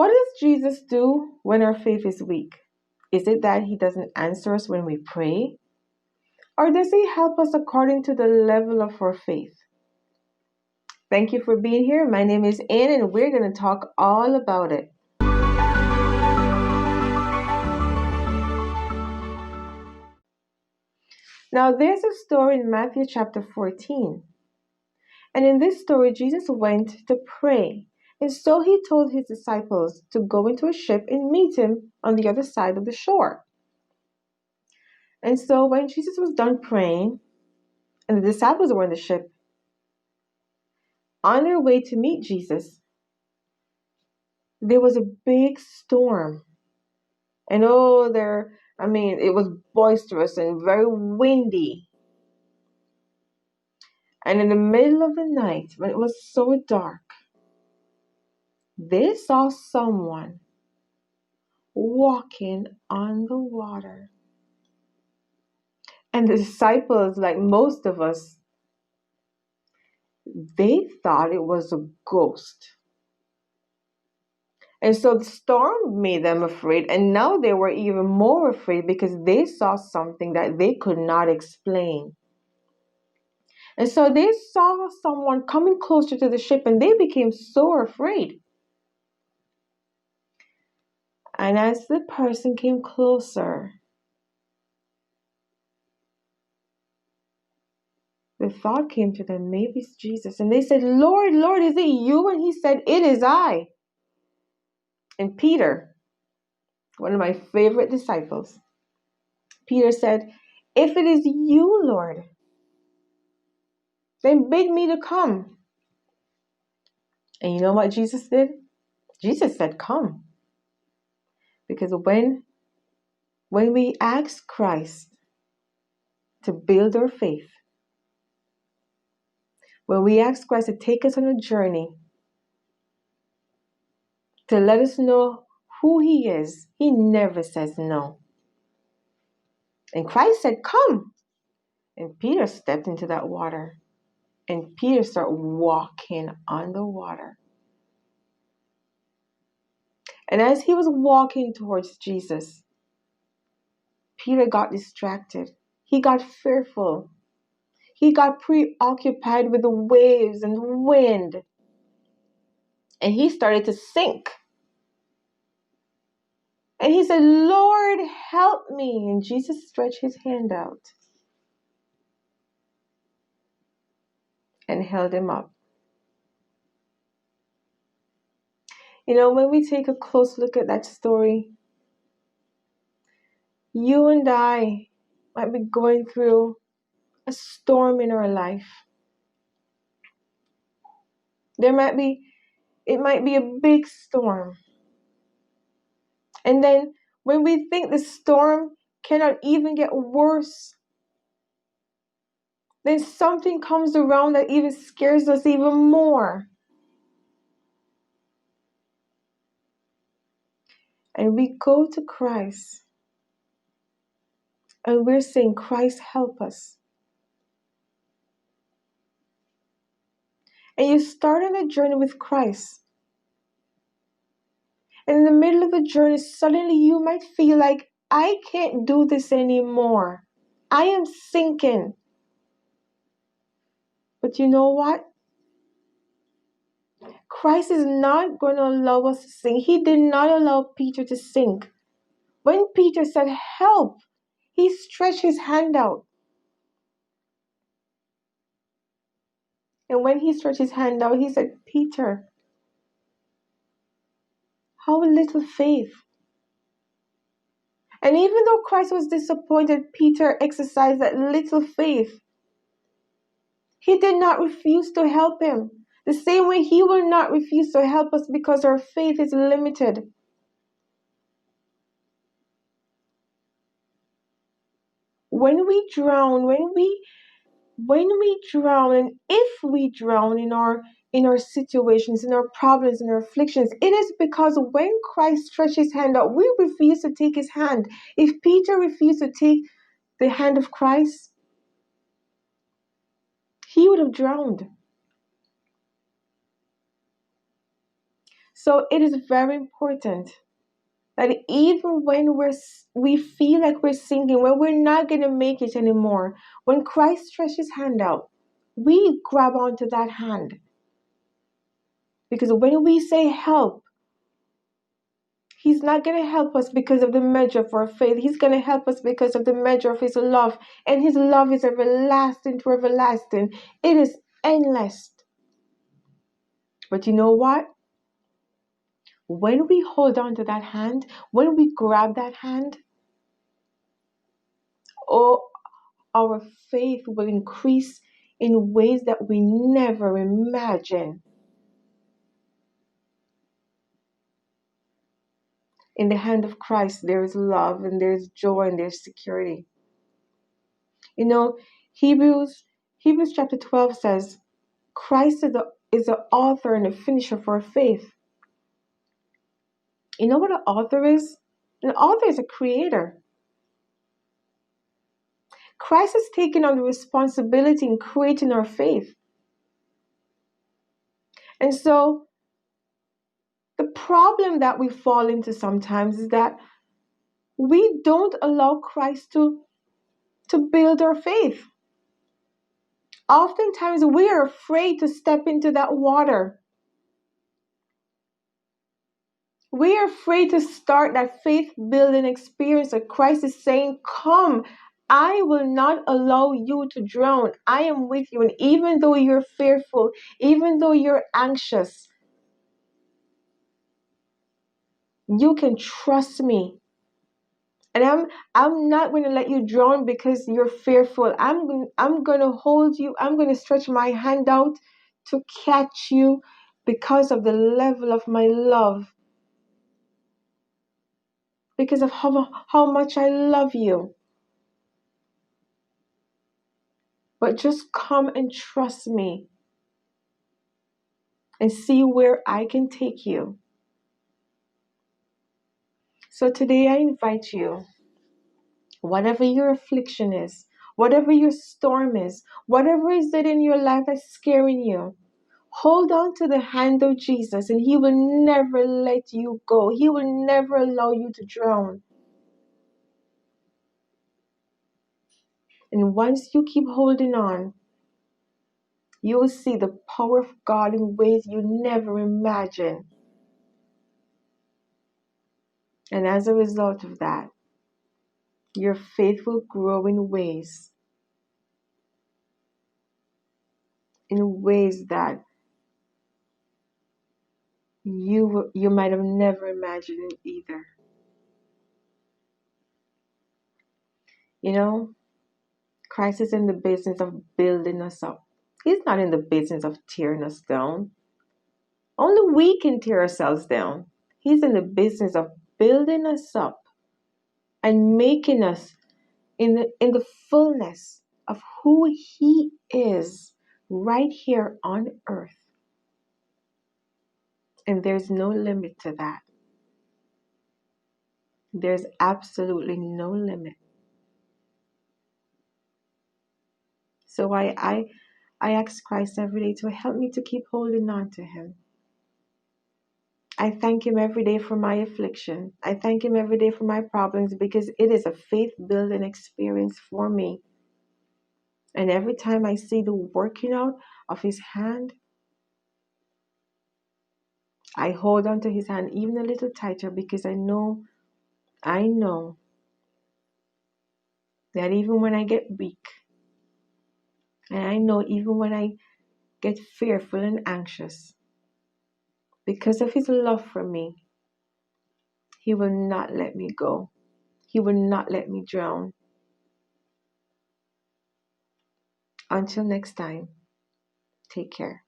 What does Jesus do when our faith is weak? Is it that he doesn't answer us when we pray? Or does he help us according to the level of our faith? Thank you for being here. My name is Ann, and we're going to talk all about it. Now, there's a story in Matthew chapter 14. And in this story, Jesus went to pray. And so he told his disciples to go into a ship and meet him on the other side of the shore. And so when Jesus was done praying, and the disciples were in the ship, on their way to meet Jesus, there was a big storm. And it was boisterous and very windy. And in the middle of the night, when it was so dark, they saw someone walking on the water. And the disciples, like most of us, they thought it was a ghost. And so the storm made them afraid, and now they were even more afraid because they saw something that they could not explain. And so they saw someone coming closer to the ship, and they became so afraid. And as the person came closer, the thought came to them, maybe it's Jesus. And they said, Lord, Lord, is it you? And he said, it is I. And Peter, one of my favorite disciples, Peter said, if it is you, Lord, then bid me to come. And you know what Jesus did? Jesus said, come. Because when we ask Christ to build our faith, when we ask Christ to take us on a journey, to let us know who he is, he never says no. And Christ said, come. And Peter stepped into that water. And Peter started walking on the water. And as he was walking towards Jesus, Peter got distracted. He got fearful. He got preoccupied with the waves and the wind. And he started to sink. And he said, Lord, help me. And Jesus stretched his hand out and held him up. You know, when we take a close look at that story, you and I might be going through a storm in our life. It might be a big storm. And then when we think the storm cannot even get worse, then something comes around that even scares us even more. And we go to Christ. And we're saying, Christ, help us. And you start on a journey with Christ. And in the middle of the journey, suddenly you might feel like, I can't do this anymore. I am sinking. But you know what? Christ is not going to allow us to sink. He did not allow Peter to sink. When Peter said, help, he stretched his hand out. And when he stretched his hand out, he said, Peter, how little faith. And even though Christ was disappointed, Peter exercised that little faith. He did not refuse to help him. The same way he will not refuse to help us because our faith is limited. When we drown, and if we drown in our situations, in our problems, in our afflictions, it is because when Christ stretched his hand out, we refuse to take his hand. If Peter refused to take the hand of Christ, he would have drowned. So it is very important that even when we feel like we're sinking, when we're not going to make it anymore, when Christ stretches his hand out, we grab onto that hand. Because when we say help, he's not going to help us because of the measure of our faith. He's going to help us because of the measure of his love. And his love is everlasting to everlasting. It is endless. But you know what? When we hold on to that hand, when we grab that hand, oh, our faith will increase in ways that we never imagined. In the hand of Christ, there is love and there's joy and there's security. You know, Hebrews chapter 12 says, Christ is the author and the finisher for our faith. You know what an author is? An author is a creator. Christ has taken on the responsibility in creating our faith. And so the problem that we fall into sometimes is that we don't allow Christ to build our faith. Oftentimes we are afraid to step into that water. We are afraid to start that faith building experience that Christ is saying, come, I will not allow you to drown. I am with you. And even though you're fearful, even though you're anxious, you can trust me. And I'm not going to let you drown because you're fearful. I'm going to hold you. I'm going to stretch my hand out to catch you because of the level of my love. Because of how much I love you. But just come and trust me and see where I can take you. So today I invite you, whatever your affliction is, whatever your storm is, whatever is it in your life that's scaring you, hold on to the hand of Jesus and he will never let you go. He will never allow you to drown. And once you keep holding on, you will see the power of God in ways you never imagined. And as a result of that, your faith will grow in ways that you might have never imagined either. You know, Christ is in the business of building us up. He's not in the business of tearing us down. Only we can tear ourselves down. He's in the business of building us up and making us in the fullness of who he is right here on earth. And there's no limit to that. There's absolutely no limit. So I ask Christ every day to help me to keep holding on to him. I thank him every day for my affliction. I thank him every day for my problems because it is a faith building experience for me. And every time I see the working out of his hand, I hold on to his hand even a little tighter because I know that even when I get weak, and I know even when I get fearful and anxious, because of his love for me, he will not let me go. He will not let me drown. Until next time, take care.